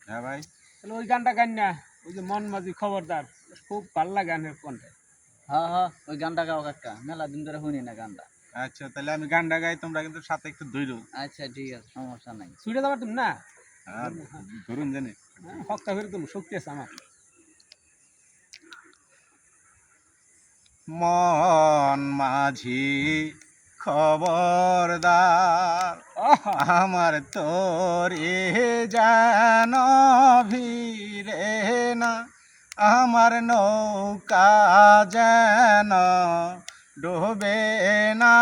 হ্যাঁ ভাই। তাহলে ওই গানটা গান না, ওই যে মন মাঝি খবরদার, খুব ভাল লাগে গানের কণ্ঠে। হ্যাঁ হ্যাঁ, ওই গানটা গাও কাকা, মেলা দিন ধরে শুনি না গানটা। আচ্ছা তাহলে আমি গানটা গাই, তোমরা কিন্তু সাথে একটু ধরো। আচ্ছা ঠিক আছে, সমস্যা নাই। ছুটে যাবার তুমি না, আর ধরুন জানি। হক্কা ফেরে তুমি শক্তি আছে আমার। মন মাঝি খবরদার, আমার তোরে যেন ভিড়ে না, আমার নৌকা যেন ডুবে না।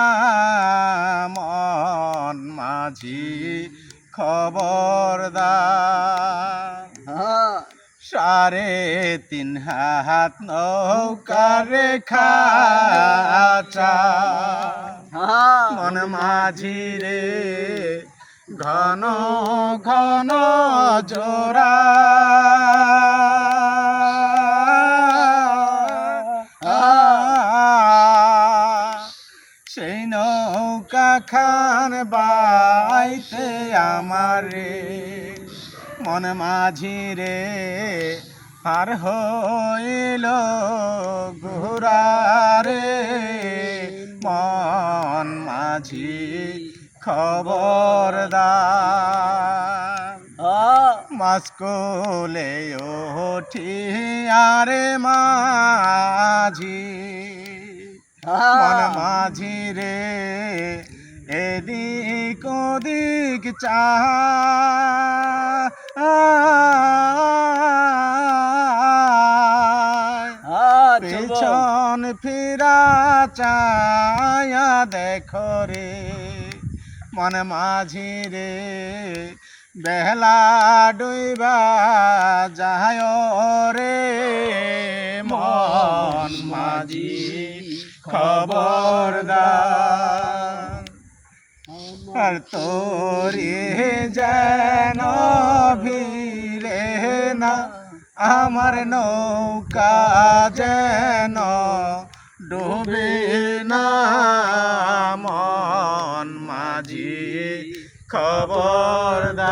মন মাঝি খবরদার, হ্যাঁ 3.5 হাত নৌকার খাচা, হ্যাঁ মন মাঝি রে ঘন ঘন জোড়া। সেই নৌকা খান বাইতে আমারে, মন মাঝি রে পার হইল ঘোরারে। মন মাঝি খবরদার, হ্যাঁ মাসকলে ওঠিয়ারে মাঝি, মন মাঝি রে এদিক ওদিক হ্যাঁ পেছন ফিরা চায়া দেখো রে, মন মাঝি রে বেলা ডুইবা যায় রে। মন মাঝি খবরদার, আর তোরে যেন ভিড়ে না, আমার নৌকা যেন ডুবে না। মন মাঝি খবরদার।